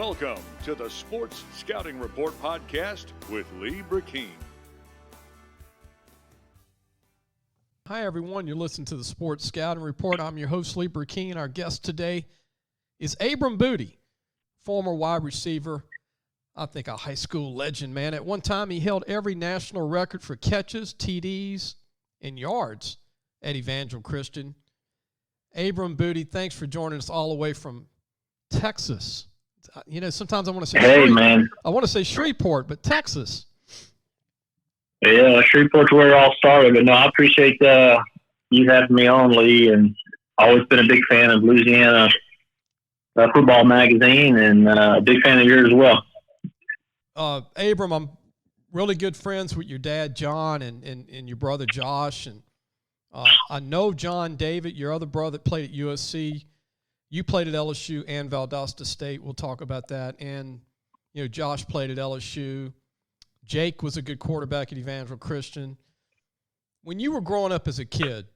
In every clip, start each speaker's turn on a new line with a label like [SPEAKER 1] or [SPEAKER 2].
[SPEAKER 1] Welcome to the Sports Scouting Report podcast with Lee Brecheen.
[SPEAKER 2] Hi, everyone. You're listening to the Sports Scouting Report. I'm your host, Lee Brecheen. Our guest today is Abram Booty, former wide receiver, I think a high school legend, man. At one time, he held every national record for catches, TDs, and yards at Evangel Christian. Abram Booty, thanks for joining us all the way from Texas. You know, sometimes I want to say I want to say Shreveport, but Texas.
[SPEAKER 3] Yeah, Shreveport's where it all started. But no, I appreciate you having me on, Lee, and always been a big fan of Louisiana football magazine, and a big fan of yours as well.
[SPEAKER 2] Abram, I'm really good friends with your dad, John, and your brother, Josh. And I know John David, your other brother, played at USC. You played at LSU and Valdosta State. We'll talk about that. And, you know, Josh played at LSU. Jake was a good quarterback at Evangel Christian. When you were growing up as a kid,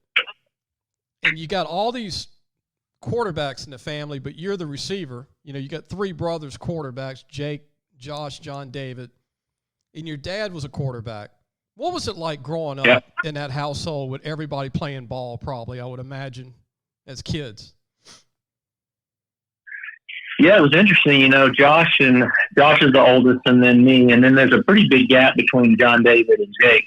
[SPEAKER 2] and you got all these quarterbacks in the family, but you're the receiver, you know, you got three brothers quarterbacks, Jake, Josh, John David, and your dad was a quarterback. What was it like growing up in that household with everybody playing ball, probably, I would imagine, as kids?
[SPEAKER 3] Yeah, it was interesting. You know, Josh is the oldest, and then me, and then there's a pretty big gap between John David and Jake.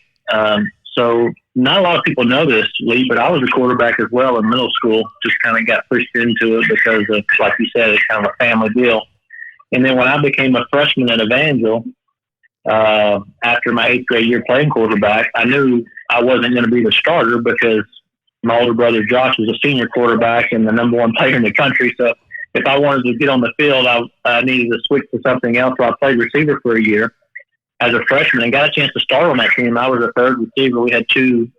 [SPEAKER 3] So not a lot of people know this, Lee, but I was a quarterback as well in middle school. Just kind of got pushed into it because of, like you said, it's kind of a family deal. And then when I became a freshman at Evangel, after my 8th grade year playing quarterback, I knew I wasn't going to be the starter because my older brother Josh was a senior quarterback and the number one player in the country. So if I wanted to get on the field, I needed to switch to something else. So I played receiver for a year as a freshman and got a chance to start on that team. I was a third receiver. We had two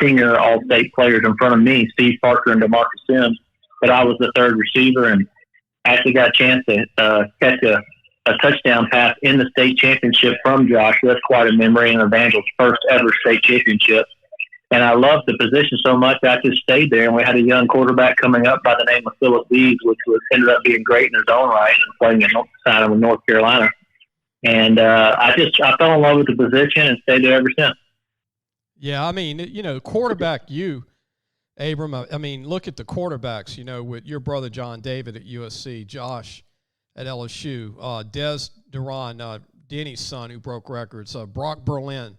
[SPEAKER 3] senior all-state players in front of me, Steve Parker and DeMarcus Sims, but I was the third receiver and actually got a chance to catch a touchdown pass in the state championship from Josh. That's quite a memory, and Evangel's first ever state championship. And I loved the position so much, I just stayed there. And we had a young quarterback coming up by the name of Philip Dees, which ended up being great in his own right, and playing at North Carolina. And I fell in love with the position and stayed there ever since.
[SPEAKER 2] Yeah, I mean, you know, quarterback Abram, I mean, look at the quarterbacks, you know, with your brother John David at USC, Josh at LSU, Des Duran, Denny's son who broke records, Brock Berlin,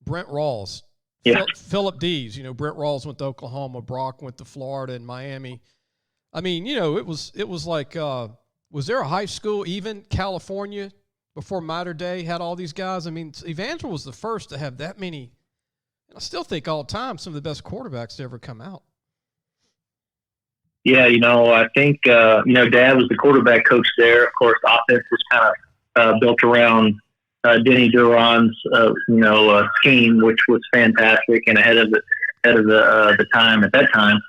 [SPEAKER 2] Brent Rawls.
[SPEAKER 3] Yeah.
[SPEAKER 2] Philip Dees, you know, Brent Rawls went to Oklahoma, Brock went to Florida and Miami. I mean, you know, it was like, was there a high school, even California, before Mater Day had all these guys? I mean, Evangel was the first to have that many. And I still think all the time some of the best quarterbacks to ever come out.
[SPEAKER 3] Yeah, you know, I think, you know, Dad was the quarterback coach there. Of course, the offense was kind of built around Denny Duran's, scheme, which was fantastic and ahead of the time at that time.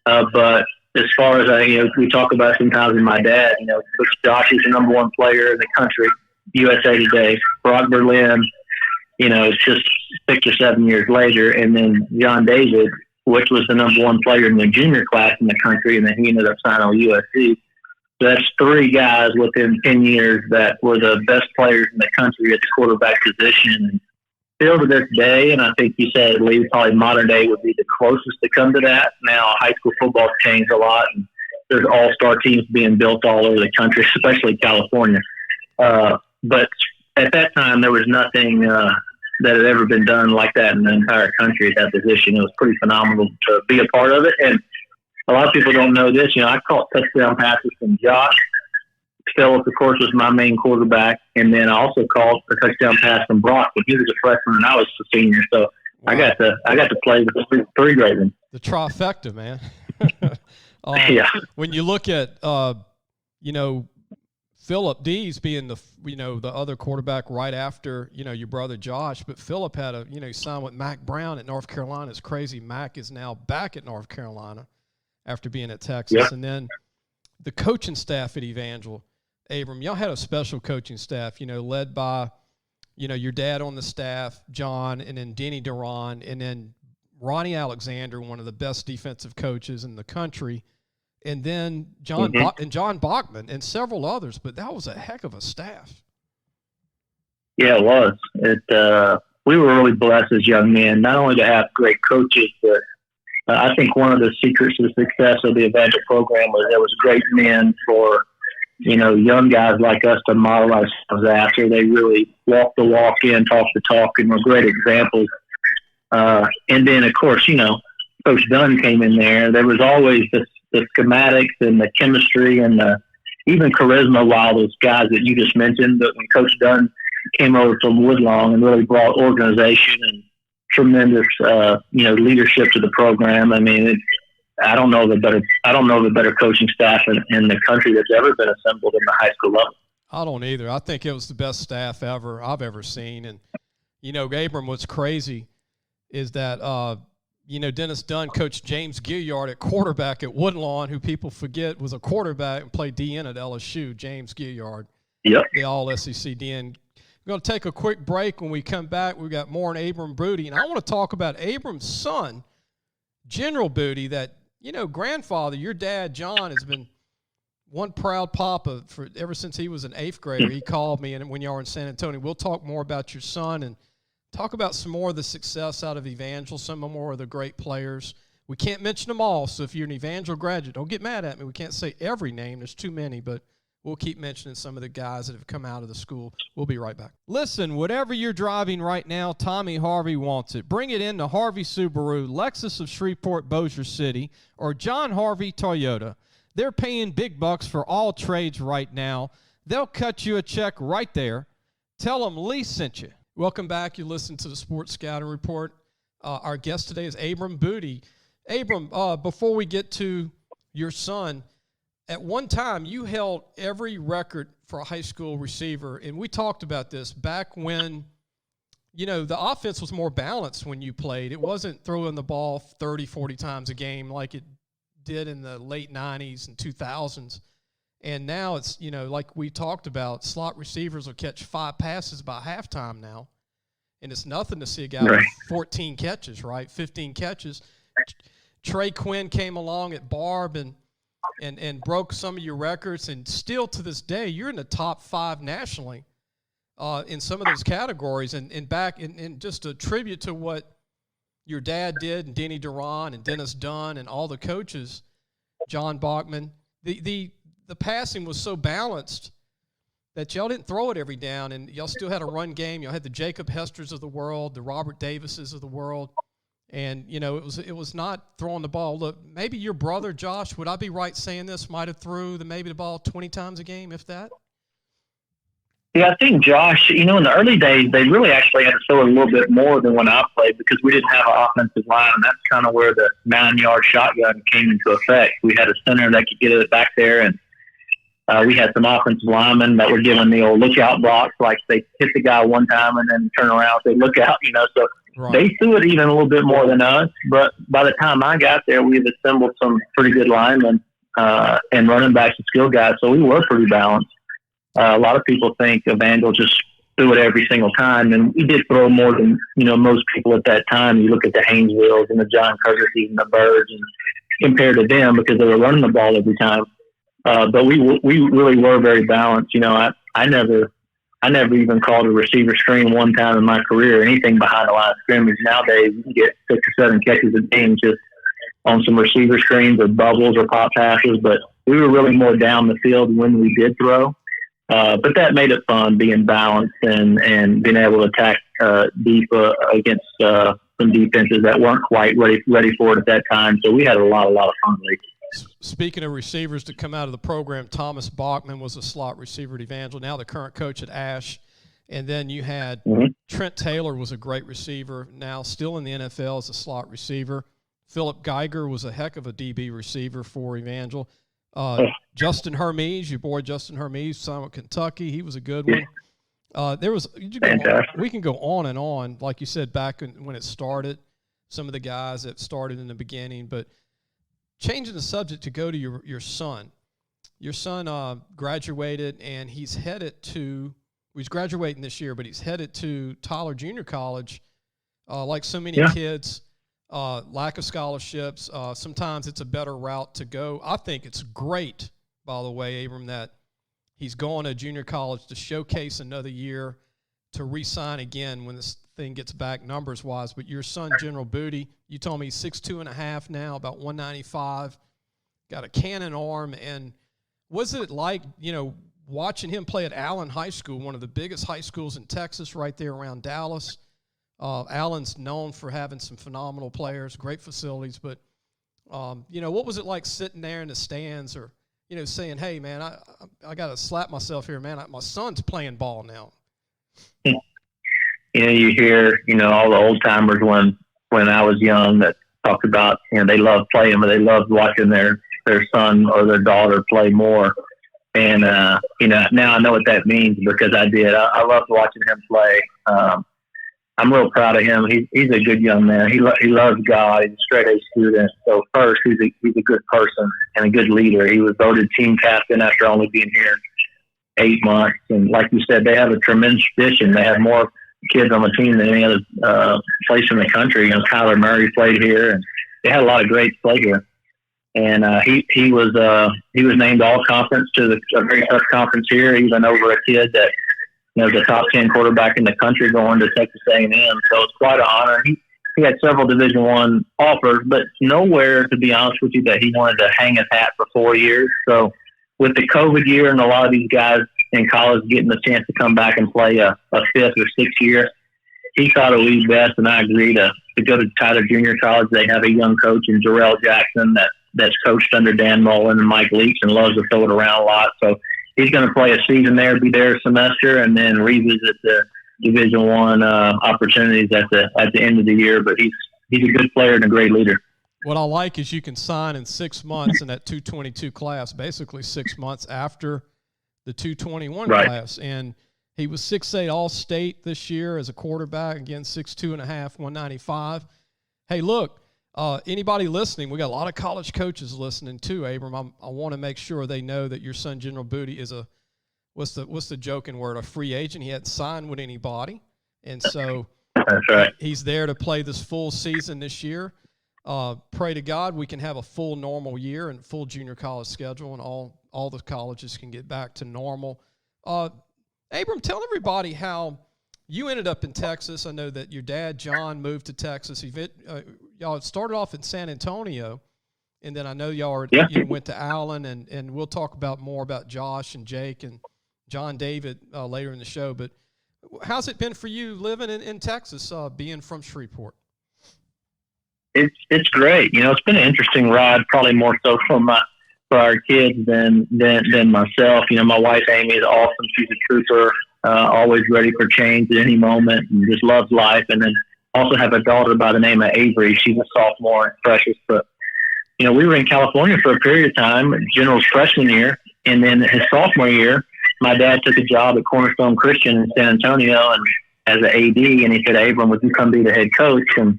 [SPEAKER 3] But as far as we talk about sometimes with my dad, you know, Josh is the number one player in the country, USA Today. Brock Berlin, you know, it's just 6 or 7 years later, and then John David, which was the number one player in the junior class in the country, and then he ended up signing with USC. So that's three guys within 10 years that were the best players in the country at the quarterback position. Still to this day, and I think you said, Lee, probably modern day would be the closest to come to that. Now high school football's changed a lot, and there's all-star teams being built all over the country, especially California. But at that time, there was nothing that had ever been done like that in the entire country at that position. It was pretty phenomenal to be a part of it. And a lot of people don't know this. You know, I caught touchdown passes from Josh. Philip, of course, was my main quarterback. And then I also caught a touchdown pass from Brock when he was a freshman and I was a senior. So wow. I got to play with three great ones.
[SPEAKER 2] The trifecta, man.
[SPEAKER 3] Yeah.
[SPEAKER 2] When you look at, Philip Dees being the other quarterback right after, you know, your brother Josh, but Philip had he signed with Mac Brown at North Carolina. It's crazy. Mac is now back at North Carolina after being at Texas. Yeah. And then the coaching staff at Evangel, Abram, y'all had a special coaching staff, you know, led by, you know, your dad on the staff, John, and then Denny Duran, and then Ronnie Alexander, one of the best defensive coaches in the country. and then John Bachman and several others. But that was a heck of a staff.
[SPEAKER 3] Yeah, it was. We were really blessed as young men, not only to have great coaches, but I think one of the secrets of the success of the Evangel program was there was great men for, young guys like us to model ourselves after. They really walk the walk in, talk the talk, and were great examples. And then, of course, Coach Dunn came in there. There was always the schematics and the chemistry and even charisma, while those guys that you just mentioned. But when Coach Dunn came over from Woodlawn and really brought organization and tremendous, leadership to the program. I mean, I don't know of a better coaching staff in the country that's ever been assembled in the high school level.
[SPEAKER 2] I don't either. I think it was the best staff I've ever seen. And, Abram, what's crazy is that, Dennis Dunn coached James Gilliard at quarterback at Woodlawn, who people forget was a quarterback and played DN at LSU, James Gilliard.
[SPEAKER 3] Yep.
[SPEAKER 2] The all-SEC DN. We're going to take a quick break. When we come back, we've got more on Abram Booty. And I want to talk about Abram's son, General Booty, that, grandfather, your dad, John, has been one proud papa ever since he was an 8th grader. He called me and when y'all were in San Antonio. We'll talk more about your son and talk about some more of the success out of Evangel, some more of the great players. We can't mention them all, so if you're an Evangel graduate, don't get mad at me. We can't say every name. There's too many, but we'll keep mentioning some of the guys that have come out of the school. We'll be right back. Listen, whatever you're driving right now, Tommy Harvey wants it. Bring it in to Harvey Subaru, Lexus of Shreveport, Bossier City, or John Harvey Toyota. They're paying big bucks for all trades right now. They'll cut you a check right there. Tell them Lee sent you. Welcome back. You listen to the Sports Scouting Report. Our guest today is Abram Booty. Abram, before we get to your son, at one time, you held every record for a high school receiver, and we talked about this back when, the offense was more balanced when you played. It wasn't throwing the ball 30, 40 times a game like it did in the late 90s and 2000s. And now it's, like we talked about, slot receivers will catch 5 passes by halftime now, and it's nothing to see a guy with 14 catches, right, 15 catches. Trey Quinn came along at Barb and broke some of your records, and still to this day, you're in the top 5 nationally in some of those categories. And back in just a tribute to what your dad did, and Denny Duran and Dennis Dunn and all the coaches, John Bachman, the passing was so balanced that y'all didn't throw it every down, and y'all still had a run game. Y'all had the Jacob Hesters of the world, the Robert Davises of the world. And, it was not throwing the ball. Look, maybe your brother, Josh, would I be right saying this, might have threw the ball 20 times a game, if that?
[SPEAKER 3] Yeah, I think Josh, in the early days, they really actually had to throw a little bit more than when I played because we didn't have an offensive line, and that's kind of where the 9-yard shotgun came into effect. We had a center that could get it back there, and we had some offensive linemen that were given the old lookout blocks, like they hit the guy one time and then turn around, say look out, so right. They threw it even a little bit more than us, but by the time I got there, we had assembled some pretty good linemen and running backs and skill guys, so we were pretty balanced. A lot of people think Evangel just threw it every single time, and we did throw more than most people at that time. You look at the Haynesvilles and the John Curtises and the Birds, and compared to them because they were running the ball every time. But we really were very balanced. I never even called a receiver screen one time in my career, anything behind the line of scrimmage. Nowadays, you can get 6 or 7 catches a game just on some receiver screens or bubbles or pop passes. But we were really more down the field when we did throw. But that made it fun, being balanced and being able to attack deep against some defenses that weren't quite ready for it at that time. So we had a lot of fun lately.
[SPEAKER 2] Speaking of receivers to come out of the program, Thomas Bachman was a slot receiver at Evangel, now the current coach at Ash. And then you had Trent Taylor was a great receiver, now still in the NFL as a slot receiver. Philip Geiger was a heck of a DB receiver for Evangel. Justin Hermes, your boy Justin Hermes, son of Kentucky, he was a good one. We can go on and on, like you said, back when it started, some of the guys that started in the beginning, but changing the subject to go to your son. Your son graduated, and he's graduating this year, but he's headed to Tyler Junior College. Like so many kids, lack of scholarships. Sometimes it's a better route to go. I think it's great, by the way, Abram, that he's going to junior college to showcase another year, to re-sign again when this thing gets back numbers-wise. But your son, General Booty, you told me he's 6'2.5" now, about 195, got a cannon arm. And was it like, watching him play at Allen High School, one of the biggest high schools in Texas, right there around Dallas? Allen's known for having some phenomenal players, great facilities. But, what was it like sitting there in the stands, or, saying, hey, man, I got to slap myself here, man. My son's playing ball now.
[SPEAKER 3] You hear, all the old timers when I was young that talked about, they loved playing, but they loved watching their son or their daughter play more. And, now I know what that means, because I did. I loved watching him play. I'm real proud of him. He's a good young man. He loves God. He's a straight-A student. So first, he's a good person and a good leader. He was voted team captain after only being here 8 months. And like you said, they have a tremendous tradition. They have more kids on the team than any other place in the country. Kyler Murray played here, and they had a lot of greats play here. And he was named all conference to a very tough conference here, even over a kid that the top 10 quarterback in the country going to Texas A&M. So it's quite an honor. He had several Division I offers, but nowhere, to be honest with you, that he wanted to hang his hat for 4 years. So with the COVID year and a lot of these guys in college getting the chance to come back and play a fifth or sixth year, he thought it would be best, and I agree, to go to Tyler Junior College. They have a young coach in Jarrell Jackson that's coached under Dan Mullen and Mike Leach and loves to throw it around a lot. So he's going to play a season there, be there a semester, and then revisit the Division I opportunities at the end of the year. But he's a good player and a great leader.
[SPEAKER 2] What I like is you can sign in 6 months in that 222 class, basically 6 months after the 221
[SPEAKER 3] right.
[SPEAKER 2] class. And he was 6'8" All-State this year as a quarterback. Again, 6'2.5", 195. Hey, look, anybody listening, we got a lot of college coaches listening too, Abram. I want to make sure they know that your son, General Booty, is what's the joking word, a free agent. He hadn't signed with anybody. And so
[SPEAKER 3] that's right.
[SPEAKER 2] He's there to play this full season this year. Pray to God we can have a full normal year and full junior college schedule, and all the colleges can get back to normal. Abram, tell everybody how you ended up in Texas. I know that your dad, John, moved to Texas. Y'all started off in San Antonio, and then I know you went to Allen, and we'll talk more about Josh and Jake and John David later in the show. But how's it been for you living in Texas, being from Shreveport?
[SPEAKER 3] It's great. It's been an interesting ride, probably more so for our kids than myself. My wife, Amy, is awesome. She's a trooper, always ready for change at any moment, and just loves life. And then also have a daughter by the name of Avery. She's a sophomore and precious. But, we were in California for a period of time, General's freshman year. And then his sophomore year, my dad took a job at Cornerstone Christian in San Antonio and as an AD. And he said, Abram, would you come be the head coach? And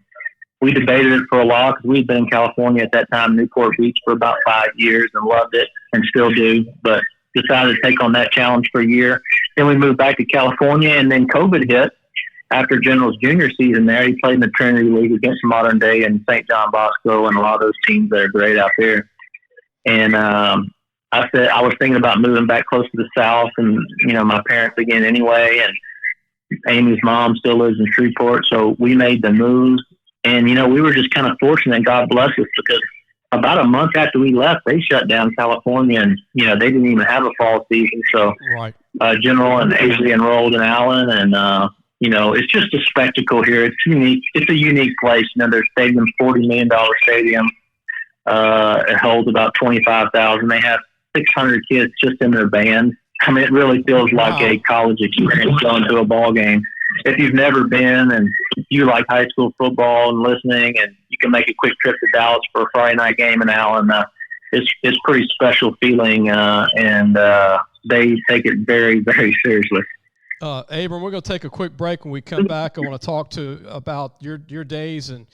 [SPEAKER 3] we debated it for a while because we'd been in California at that time, Newport Beach, for about 5 years and loved it and still do, but decided to take on that challenge for a year. Then we moved back to California, and then COVID hit. After General's junior season there, he played in the Trinity League against Modern Day and St. John Bosco and a lot of those teams that are great out there. And I said I was thinking about moving back close to the South, and, my parents again anyway, and Amy's mom still lives in Shreveport, so we made the move. And, we were just kind of fortunate, God bless us, because about a month after we left, they shut down California, and, they didn't even have a fall season. So
[SPEAKER 2] right.
[SPEAKER 3] General and Avery enrolled in Allen, and, it's just a spectacle here. It's unique. It's a unique place. Their stadium's $40 million stadium. It holds about 25,000. They have 600 kids just in their band. I mean, it really feels like a college experience going to a ball game. If you've never been and you like high school football and listening, and you can make a quick trip to Dallas for a Friday night game in Allen, it's pretty special feeling, and they take it very, very seriously.
[SPEAKER 2] Abram, we're going to take a quick break. When we come back, I want to talk about your days, and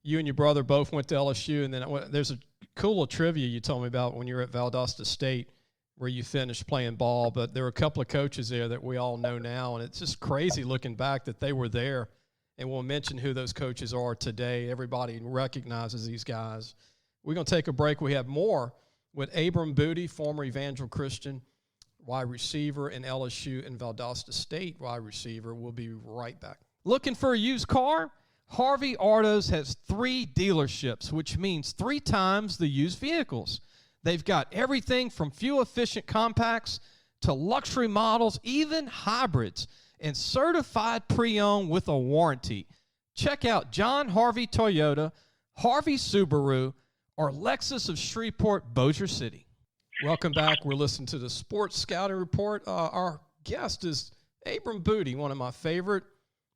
[SPEAKER 2] you and your brother both went to LSU, and then there's a cool little trivia you told me about when you were at Valdosta State, where you finished playing ball. But there were a couple of coaches there that we all know now, and it's just crazy looking back that they were there and we'll mention who those coaches are today. Everybody recognizes these guys. We're going to take a break. We have more with Abram Booty, former Evangel Christian wide receiver, and LSU and Valdosta State wide receiver. We'll be right back. Looking for a used car? Harvey Autos has 3 dealerships, which means 3 times the used vehicles. They've got everything from fuel-efficient compacts to luxury models, even hybrids, and certified pre-owned with a warranty. Check out John Harvey Toyota, Harvey Subaru, or Lexus of Shreveport, Bossier City. Welcome back. We're listening to the Sports Scouting Report. Our guest is Abram Booty, one of my favorite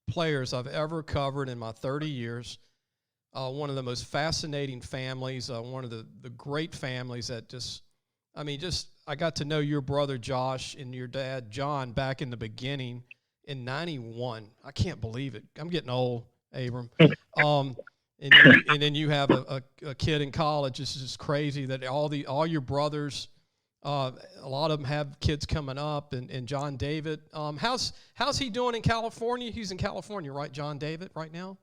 [SPEAKER 2] players I've ever covered in my 30 years. One of the most fascinating families, one of the great families that I got to know your brother Josh and your dad John back in the beginning in 91. I can't believe it. I'm getting old, Abram. And then you have a kid in college. It's just crazy that all your brothers, a lot of them have kids coming up, and John David. How's he doing in California? He's in California, right, John David, right now?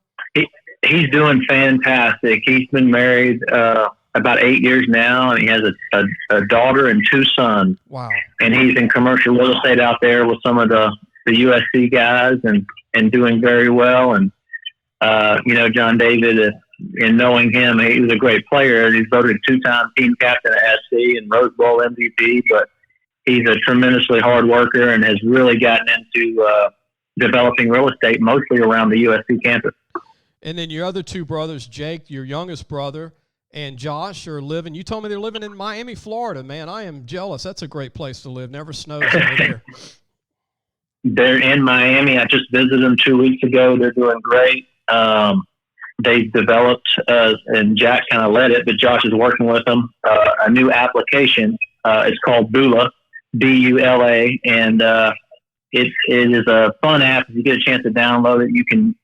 [SPEAKER 3] He's doing fantastic. He's been married about 8 years now, and he has a daughter and 2 sons.
[SPEAKER 2] Wow.
[SPEAKER 3] And he's in commercial real estate out there with some of the USC guys and doing very well. And, John David, in knowing him, he was a great player. He's voted 2-time team captain at SC and Rose Bowl MVP, but he's a tremendously hard worker and has really gotten into developing real estate mostly around the USC campus.
[SPEAKER 2] And then your other 2 brothers, Jake, your youngest brother, and Josh are living. You told me they're living in Miami, Florida. Man, I am jealous. That's a great place to live. Never snows over there.
[SPEAKER 3] They're in Miami. I just visited them 2 weeks ago. They're doing great. They developed, and Jack kind of led it, but Josh is working with them, a new application. It's called Bula, B-U-L-A, and it is a fun app. If you get a chance to download it,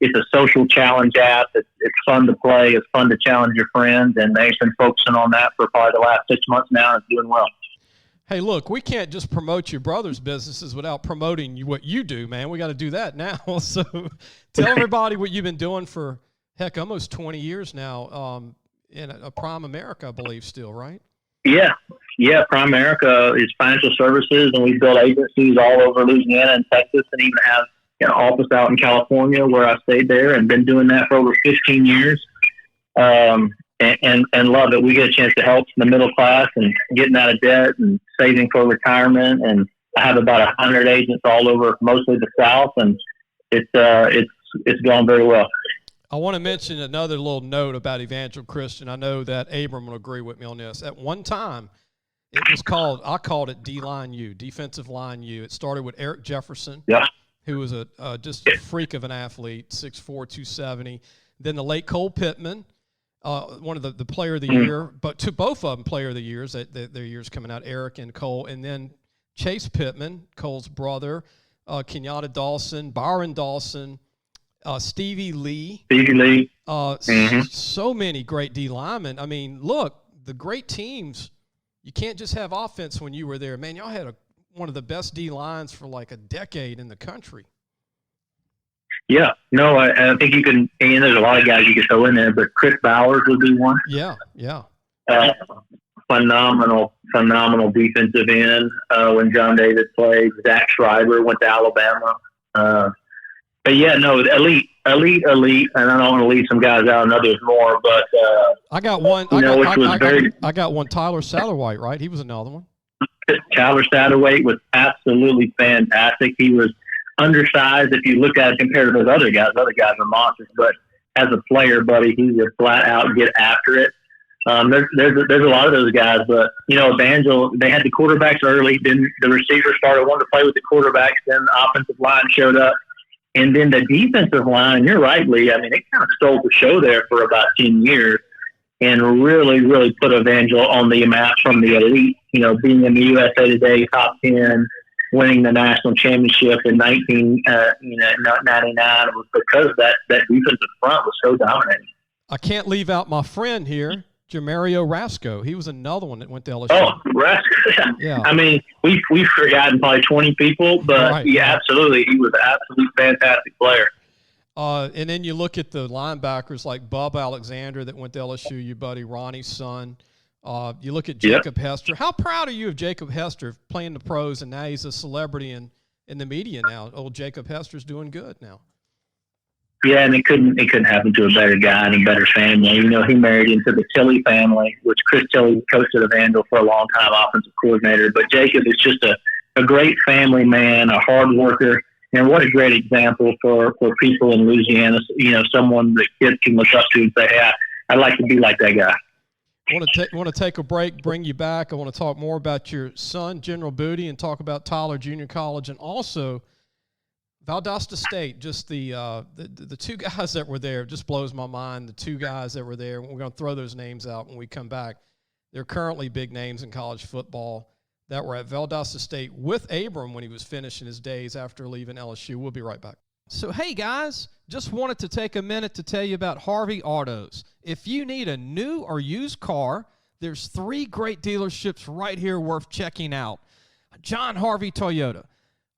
[SPEAKER 3] it's a social challenge app. It's fun to play. It's fun to challenge your friends, and they've been focusing on that for probably the last 6 months now, and it's doing well.
[SPEAKER 2] Hey, look, we can't just promote your brother's businesses without promoting what you do, man. We got to do that now. So tell everybody what you've been doing for, heck, almost 20 years now in a Prime America, I believe, still, right? Yeah.
[SPEAKER 3] Prime America is financial services, and we've built agencies all over Louisiana and Texas, and even have an office out in California where I stayed there and been doing that for over 15 years. And love it. We get a chance to help the middle class and getting out of debt and saving for retirement. And I have about 100 agents all over, mostly the South, and it's going very well.
[SPEAKER 2] I want to mention another little note about Evangel Christian. I know that Abram will agree with me on this. At one time, I called it D-Line U, Defensive Line U. It started with Eric Jefferson, who was just a freak of an athlete, 6'4", 270. Then the late Cole Pittman, one of the player of the year, but both of them player of the years, their years coming out, Eric and Cole. And then Chase Pittman, Cole's brother, Kenyatta Dawson, Byron Dawson, Stevie Lee. So many great D linemen. I mean, look, the great teams, you can't just have offense when you were there. Man, y'all had one of the best D lines for like a decade in the country.
[SPEAKER 3] Yeah, no, I think you can, and there's a lot of guys you can throw in there, but Chris Bowers would be one.
[SPEAKER 2] Yeah.
[SPEAKER 3] Phenomenal defensive end when John David played. Zach Schreiber went to Alabama. But yeah, no, elite, and I don't want to leave some guys out and others more, but
[SPEAKER 2] I got one. I got one. Tyler Satterwhite, right? He was another one.
[SPEAKER 3] Tyler Satterwhite was absolutely fantastic. He was undersized if you look at it compared to those other guys. Other guys are monsters, but as a player, buddy, he would flat out get after it. There's a lot of those guys, but Evangel, they had the quarterbacks early. Then the receivers started wanting to play with the quarterbacks. Then the offensive line showed up. And then the defensive line, you're right, Lee. I mean, it kind of stole the show there for about 10 years and really, really put Evangel on the map from the elite, being in the USA Today top 10, winning the national championship in 1999 was because that defensive front was so dominating.
[SPEAKER 2] I can't leave out my friend here, Jamario Rasco. He was another one that went to LSU.
[SPEAKER 3] Oh, Rasco. Yeah. I mean, we've forgotten probably 20 people, but right. Yeah, absolutely. He was an absolute fantastic player.
[SPEAKER 2] And then you look at the linebackers like Bub Alexander that went to LSU, your buddy Ronnie's son. You look at Jacob Hester. How proud are you of Jacob Hester playing the pros, and now he's a celebrity in the media now? Old Jacob Hester's doing good now.
[SPEAKER 3] Yeah, and it couldn't happen to a better guy and a better family. You know, he married into the Tilley family, which Chris Tilley coached at Evangel for a long time, offensive coordinator. But Jacob is just a great family man, a hard worker, and what a great example for people in Louisiana. You know, someone that kids can look up to and say, "Hey, I'd like to be like that guy."
[SPEAKER 2] I want to take a break, bring you back. I want to talk more about your son, General Booty, and talk about Tyler Junior College, and also Valdosta State. Just the two guys that were there just blows my mind. The two guys that were there. We're going to throw those names out when we come back. They're currently big names in college football that were at Valdosta State with Abram when he was finishing his days after leaving LSU. We'll be right back. So, hey, guys, just wanted to take a minute to tell you about Harvey Autos. If you need a new or used car, there's 3 great dealerships right here worth checking out. John Harvey Toyota,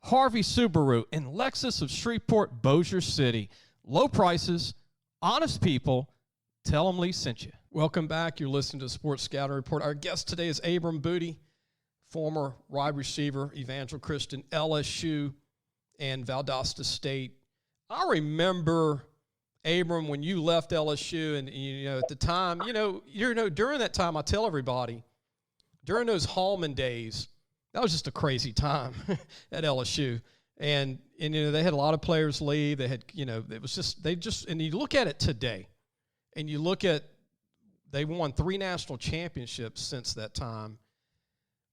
[SPEAKER 2] Harvey Subaru, and Lexus of Shreveport, Bossier City. Low prices, honest people. Tell them Lee sent you. Welcome back. You're listening to Sports Scouting Report. Our guest today is Abram Booty, former wide receiver, Evangel Christian, LSU, and Valdosta State. I remember, Abram, when you left LSU, and at the time, during that time, I tell everybody, during those Hallman days, that was just a crazy time at LSU, and they had a lot of players leave. They had, it was just and you look at it today, and you look at they won 3 national championships since that time.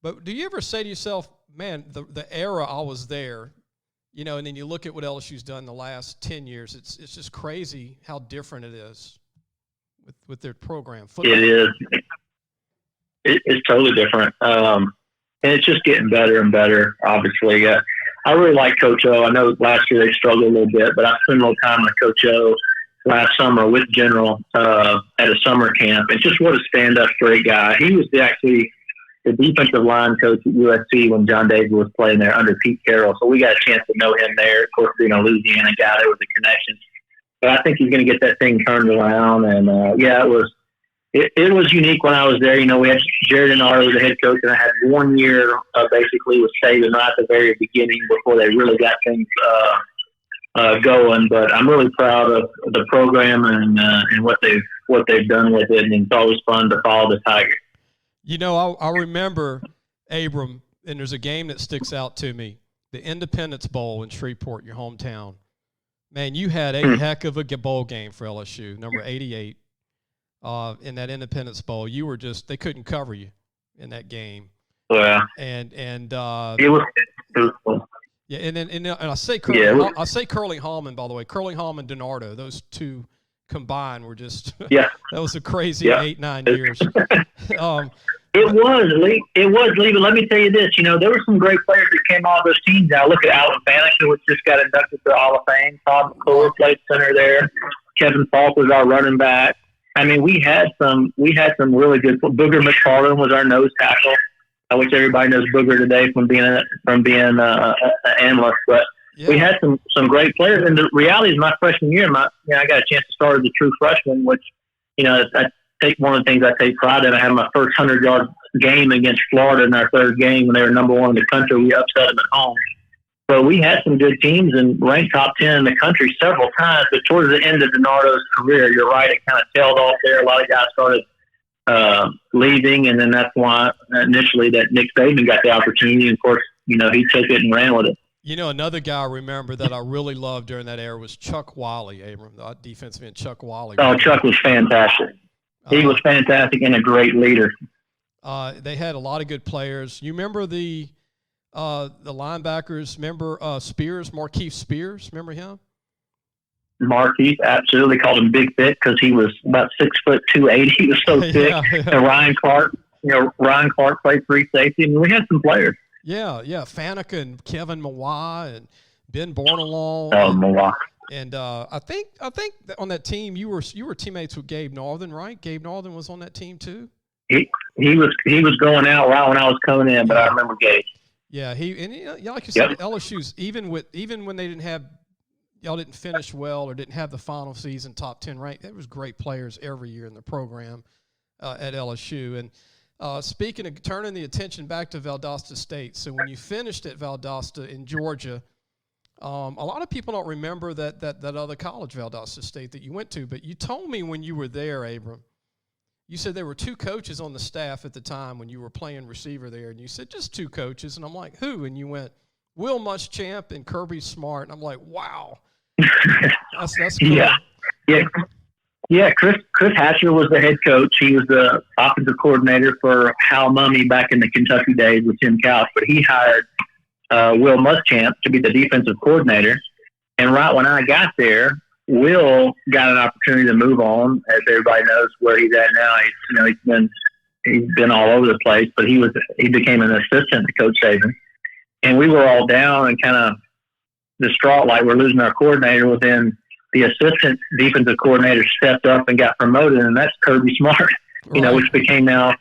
[SPEAKER 2] But do you ever say to yourself, man, the era I was there? And then you look at what LSU's done in the last 10 years. It's just crazy how different it is with their program. Football.
[SPEAKER 3] It is. It's totally different. And it's just getting better and better, obviously. I really like Coach O. I know last year they struggled a little bit, but I spent a little time with Coach O last summer with General at a summer camp. And just what a stand-up great guy. He was actually the defensive line coach at USC when John Davis was playing there under Pete Carroll. So we got a chance to know him there. Of course, being a Louisiana guy, there was a connection. But I think he's going to get that thing turned around. And, it was unique when I was there. We had Jared Denard was the head coach, and I had 1 year basically with Saban right at the very beginning before they really got things going. But I'm really proud of the program and what they've done with it. And it's always fun to follow the Tigers.
[SPEAKER 2] I remember, Abram, and there's a game that sticks out to me, the Independence Bowl in Shreveport, your hometown. Man, you had a heck of a bowl game for LSU, number 88, in that Independence Bowl. You were they couldn't cover you in that game.
[SPEAKER 3] Yeah.
[SPEAKER 2] And it
[SPEAKER 3] was cool.
[SPEAKER 2] Yeah, and I say Curly Hallman, by the way. Curly Hallman, DiNardo, those two combined were just that was a crazy 8-9 years.
[SPEAKER 3] It was, Lee, but let me tell you this, there were some great players that came off those teams. Now look at Alvin Bannister, which just got inducted to the Hall of Fame. Todd McClure played center there. Kevin Falk was our running back. I mean, we had some really good. Booger McFarland was our nose tackle, which everybody knows Booger today from being an analyst. But we had some great players. And the reality is, my freshman year, I got a chance to start as a true freshman, which I take one of the things I take pride in. I had my first 100-yard game against Florida in our third game when they were number 1 in the country. We upset them at home. So we had some good teams and ranked top 10 in the country several times. But towards the end of DiNardo's career, you're right, it kind of tailed off there. A lot of guys started leaving, and then that's why initially that Nick Saban got the opportunity. And of course, he took it and ran with it.
[SPEAKER 2] Another guy I remember that I really loved during that era was Chuck Wiley, Abram, the defensive end, Chuck Wiley.
[SPEAKER 3] Oh, Chuck was fantastic. He was fantastic and a great leader.
[SPEAKER 2] They had a lot of good players. You remember the linebackers? Remember Spears, Markeith Spears? Remember him?
[SPEAKER 3] Markeith, absolutely. Called him Big Thick because he was about 6'2", 280. He was so thick. And Ryan Clark played free safety. I mean, we had some players.
[SPEAKER 2] Yeah. Faneca and Kevin Mawai and Ben Bornalong.
[SPEAKER 3] Oh, Mawai.
[SPEAKER 2] And I think on that team you were teammates with Gabe Northern, right? Gabe Northern was on that team too.
[SPEAKER 3] He was going out right when I was coming in, but I remember Gabe.
[SPEAKER 2] Yeah, like you said, LSU's even when they didn't have y'all didn't finish well or didn't have the final season top 10 rank. There was great players every year in the program at LSU. And speaking of turning the attention back to Valdosta State, so when you finished at Valdosta in Georgia, a lot of people don't remember that other college, Valdosta State, that you went to. But you told me when you were there, Abram, you said there were 2 coaches on the staff at the time when you were playing receiver there. And you said, just 2 coaches. And I'm like, who? And you went, Will Muschamp and Kirby Smart. And I'm like, wow. That's cool.
[SPEAKER 3] Yeah. Chris Hatcher was the head coach. He was the offensive coordinator for Hal Mummy back in the Kentucky days with Tim Couch. But he hired Will Muschamp to be the defensive coordinator. And right when I got there, Will got an opportunity to move on, as everybody knows where he's at now. He's been all over the place, but he became an assistant to Coach Saban. And we were all down and kind of distraught, like we're losing our coordinator. Well, then the assistant defensive coordinator stepped up and got promoted, and that's Kirby Smart, which became now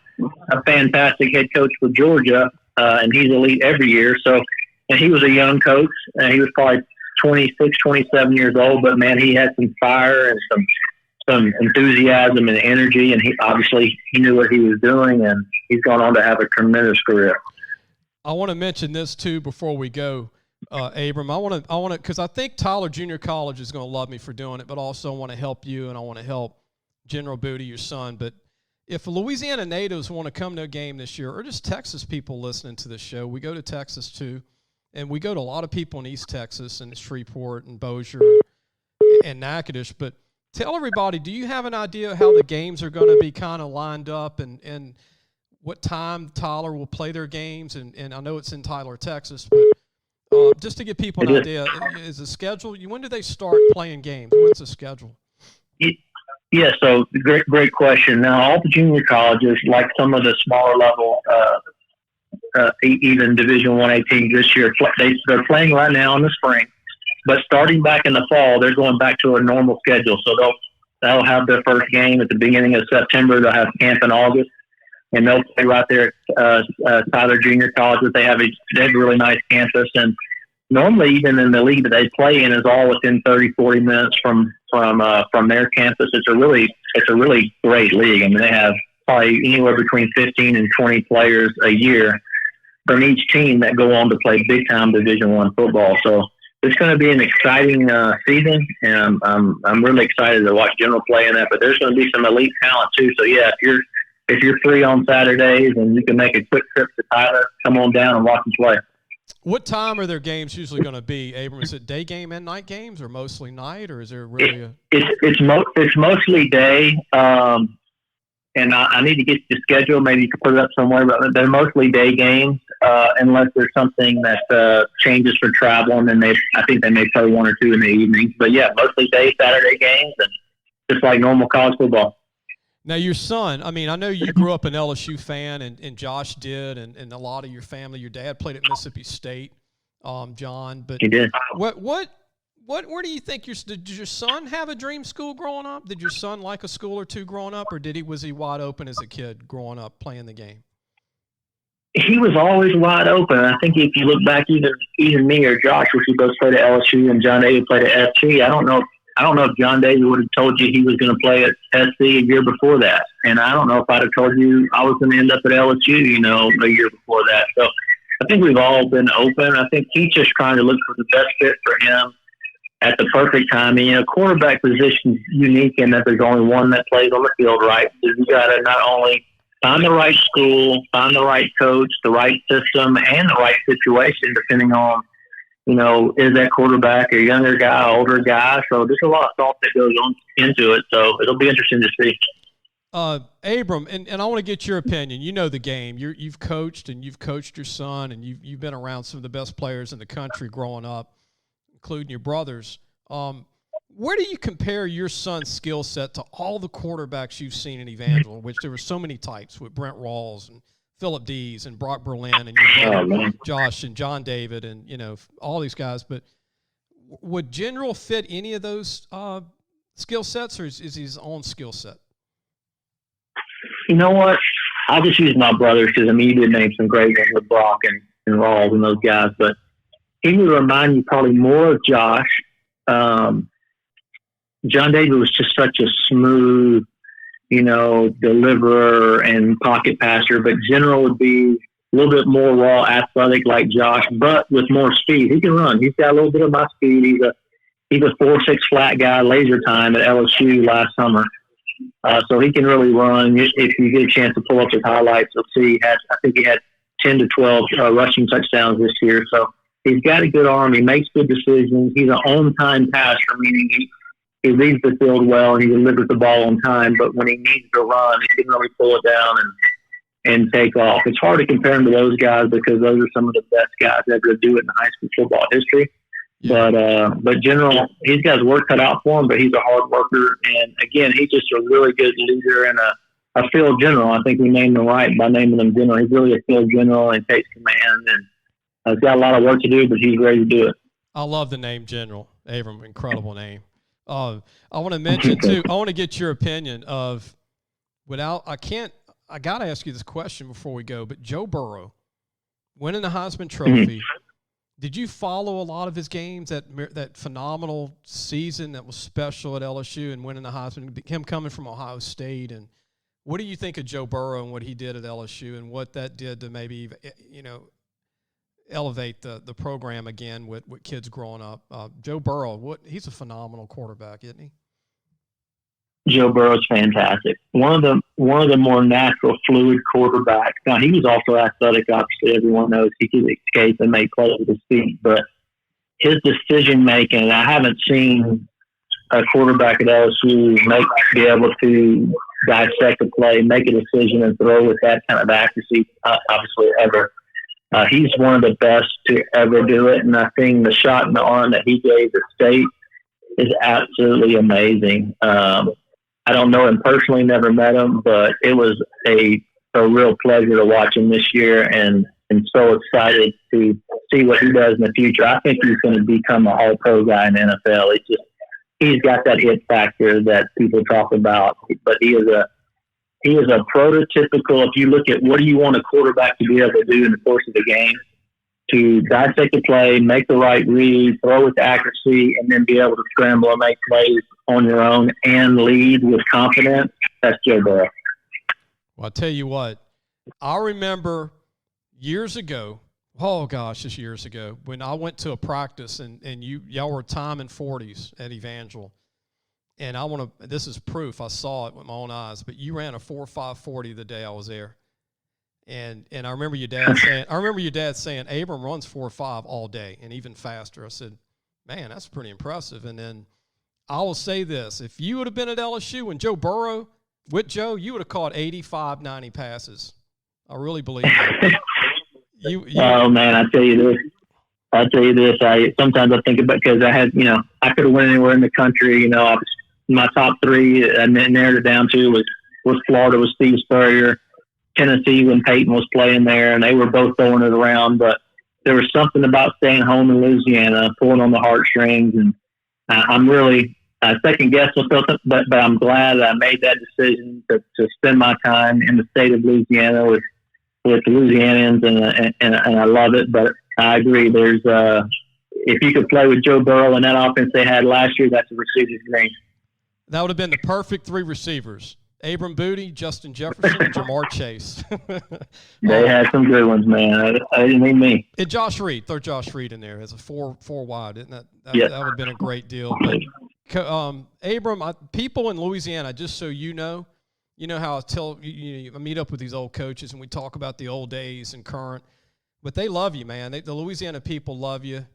[SPEAKER 3] a fantastic head coach for Georgia, and he's elite every year. So, and he was a young coach, and he was probably 26, 27 years old, but man, he had some fire and some enthusiasm and energy, and he knew what he was doing, and he's gone on to have a tremendous career.
[SPEAKER 2] I want to mention this too before we go, Abram. I want to, because I think Tyler Junior College is going to love me for doing it, but also I want to help you and I want to help General Booty, your son. But if Louisiana natives want to come to a game this year, or just Texas people listening to this show, we go to Texas too. And we go to a lot of people in East Texas and Shreveport and Bossier and Natchitoches. But tell everybody, do you have an idea how the games are going to be kind of lined up and what time Tyler will play their games? And I know it's in Tyler, Texas, but just to give people an idea, is the schedule, when do they start playing games? What's the schedule?
[SPEAKER 3] Yeah, so great question. Now, all the junior colleges, like some of the smaller level even Division I teams this year, they're playing right now in the spring, but starting back in the fall, they're going back to a normal schedule. So they'll have their first game at the beginning of September. They'll have camp in August, and they'll play right there at Tyler Junior College. They have a really nice campus, and normally even in the league that they play in is all within 30, 40 minutes from their campus. It's a really great league. I mean, they have probably anywhere between 15 and 20 players a year from each team that go on to play big-time Division I football. So it's going to be an exciting season, and I'm really excited to watch General play in that. But there's going to be some elite talent too. So yeah, if you're free on Saturdays and you can make a quick trip to Tyler, come on down and watch them play.
[SPEAKER 2] What time are their games usually going to be, Abram? Is it day game and night games, or mostly night, or is there really
[SPEAKER 3] It's mostly day. And I need to get the schedule. Maybe you can put it up somewhere, but they're mostly day games, unless there's something that changes for travel, and then I think they may play 1 or 2 in the evenings. But yeah, mostly day Saturday games, and just like normal college football.
[SPEAKER 2] Now, your son, I mean, I know you grew up an LSU fan, and Josh did, and a lot of your family. Your dad played at Mississippi State, John. But
[SPEAKER 3] he did.
[SPEAKER 2] Where do you think did your son have a dream school growing up? Did your son like a school or two growing up, or was he wide open as a kid growing up playing the game?
[SPEAKER 3] He was always wide open. I think if you look back, even me or Josh, which we both played at LSU, and John David played at SC. I don't know if John David would have told you he was going to play at SC a year before that, and I don't know if I'd have told you I was going to end up at LSU, a year before that. So I think we've all been open. I think he's just trying to look for the best fit for him at the perfect time. And, quarterback position is unique in that there's only one that plays on the field, right? So you got to not only find the right school, find the right coach, the right system, and the right situation, depending on, is that quarterback a younger guy, older guy? So there's a lot of thought that goes on into it. So it'll be interesting to see.
[SPEAKER 2] Abram, and I want to get your opinion. You know the game. You've coached, and you've coached your son, and you've been around some of the best players in the country growing up, including your brothers. Where do you compare your son's skill set to all the quarterbacks you've seen in Evangel, which there were so many types with Brent Rawls and Philip Dees and Brock Berlin and your brother, Josh and John David and, all these guys. But would General fit any of those skill sets, or is his own skill set?
[SPEAKER 3] You know what? I'll just use my brothers because, you did name some great ones with Brock and Rawls and those guys. But he would remind you probably more of Josh John David was just such a smooth, deliverer and pocket passer, but General would be a little bit more raw athletic like Josh, but with more speed. He can run. He's got a little bit of my speed. He's a 4.6 flat guy, laser time at LSU last summer. So he can really run. If you get a chance to pull up his highlights, you'll see I think he had 10 to 12 rushing touchdowns this year. So he's got a good arm. He makes good decisions. He's an on-time passer, meaning he reads the field well and he delivers the ball on time. But when he needs to run, he can really pull it down and take off. It's hard to compare him to those guys because those are some of the best guys ever to do it in high school football history. Yeah. But General, he's got his work cut out for him, but he's a hard worker. And again, he's just a really good leader and a field general. I think we named him right by naming him General. He's really a field general and takes command, and he's got a lot of work to do, but he's ready to do it.
[SPEAKER 2] I love the name General. Abram, incredible name. I want to mention too, I want to get your opinion of I got to ask you this question before we go, but Joe Burrow winning the Heisman Trophy. Did you follow a lot of his games, that phenomenal season that was special at LSU and winning the Heisman, him coming from Ohio State? And what do you think of Joe Burrow and what he did at LSU and what that did to maybe, elevate the program again with kids growing up? Joe Burrow, he's a phenomenal quarterback, isn't he?
[SPEAKER 3] Joe Burrow's fantastic. One of the more natural, fluid quarterbacks. Now, he was also athletic. Obviously, everyone knows he could escape and make plays with his feet. But his decision making, I haven't seen a quarterback at LSU be able to dissect a play, make a decision, and throw with that kind of accuracy. Obviously, ever. He's one of the best to ever do it, and I think the shot in the arm that he gave the state is absolutely amazing. I don't know him personally, never met him, but it was a real pleasure to watch him this year, and so excited to see what he does in the future. I think he's going to become a all-pro guy in the NFL. He's got that hit factor that people talk about, but he is a prototypical. If you look at what do you want a quarterback to be able to do in the course of the game, to dissect the play, make the right read, throw with accuracy, and then be able to scramble and make plays on your own and lead with confidence, that's Joe Burrow.
[SPEAKER 2] Well, I'll tell you what, I remember years ago, just years ago, when I went to a practice and y'all were timing 40s at Evangel. And this is proof, I saw it with my own eyes, but you ran a 4.5 40 the day I was there. And I remember your dad saying, Abram runs 4.5 all day and even faster. I said, man, that's pretty impressive. And then I will say this, if you would have been at LSU and Joe Burrow, with Joe, you would have caught 85, 90 passes. I really believe that.
[SPEAKER 3] Oh man, I tell you this. Sometimes I think about, because I could have went anywhere in the country. My top three, and then narrowed it down to was Florida with Steve Spurrier, Tennessee when Peyton was playing there, and they were both throwing it around. But there was something about staying home in Louisiana, pulling on the heartstrings, and I'm really second guess myself, but I'm glad that I made that decision to spend my time in the state of Louisiana with Louisianans, and I love it. But I agree. There's if you could play with Joe Burrow and that offense they had last year, that's a receiver's dream.
[SPEAKER 2] That would have been the perfect three receivers: Abram Booty, Justin Jefferson, and Jamar Chase.
[SPEAKER 3] They had some good ones, man. I didn't mean me.
[SPEAKER 2] And Josh Reed, throw Josh Reed in there as a four wide, isn't that?
[SPEAKER 3] Yes.
[SPEAKER 2] That would have been a great deal. But Abram, people in Louisiana, just so you know how I meet up with these old coaches and we talk about the old days and current, but they love you, man. The Louisiana people love you,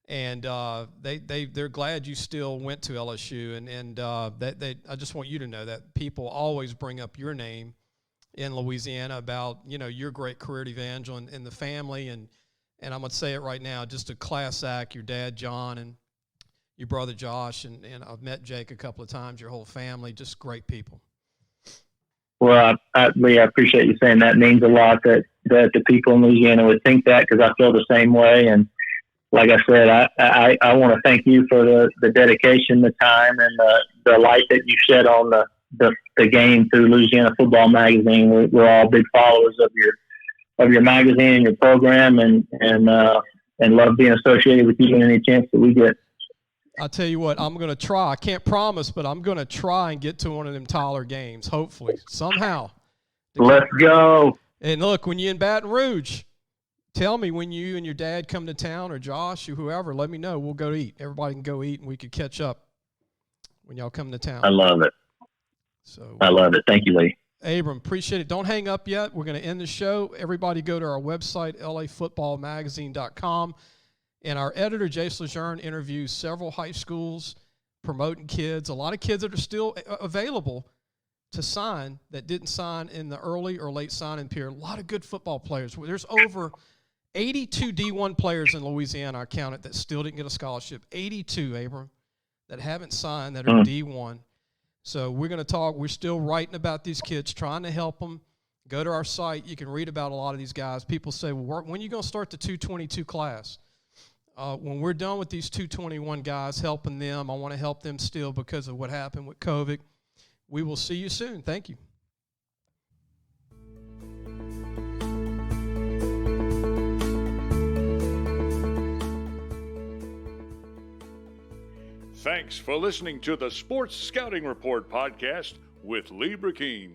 [SPEAKER 2] and they're glad you still went to LSU, and I just want you to know that people always bring up your name in Louisiana about your great career at Evangel and the family, and I'm gonna say it right now, just a class act. Your dad John and your brother Josh, and I've met Jake a couple of times. Your whole family, just great people.
[SPEAKER 3] Well, Lee, I appreciate you saying that. It means a lot that the people in Louisiana would think that, because I feel the same way. And like I said, I want to thank you for the dedication, the time, and the light that you shed on the game through Louisiana Football Magazine. We're all big followers of your magazine and your program, and love being associated with you and any chance that we get.
[SPEAKER 2] I'll tell you what, I'm going to try. I can't promise, but I'm going to try and get to one of them Tyler games, hopefully, somehow.
[SPEAKER 3] Let's go.
[SPEAKER 2] And look, when you're in Baton Rouge, tell me when you and your dad come to town, or Josh or whoever, let me know. We'll go eat. Everybody can go eat, and we could catch up when y'all come to town.
[SPEAKER 3] I love it.
[SPEAKER 2] So
[SPEAKER 3] I love it. Thank you, Lee.
[SPEAKER 2] Abram, appreciate it. Don't hang up yet. We're going to end the show. Everybody go to our website, lafootballmagazine.com. And our editor, Jace Lejeune, interviews several high schools promoting kids. A lot of kids that are still available to sign that didn't sign in the early or late signing period. A lot of good football players. There's over 82 D1 players in Louisiana, I counted, that still didn't get a scholarship. 82, Abram, that haven't signed that are D1. So we're going to talk. We're still writing about these kids, trying to help them. Go to our site. You can read about a lot of these guys. People say, well, when are you going to start the 222 class? When we're done with these 221 guys, helping them, I want to help them still because of what happened with COVID. We will see you soon. Thank you.
[SPEAKER 1] Thanks for listening to the Sports Scouting Report podcast with Lee Brecheen.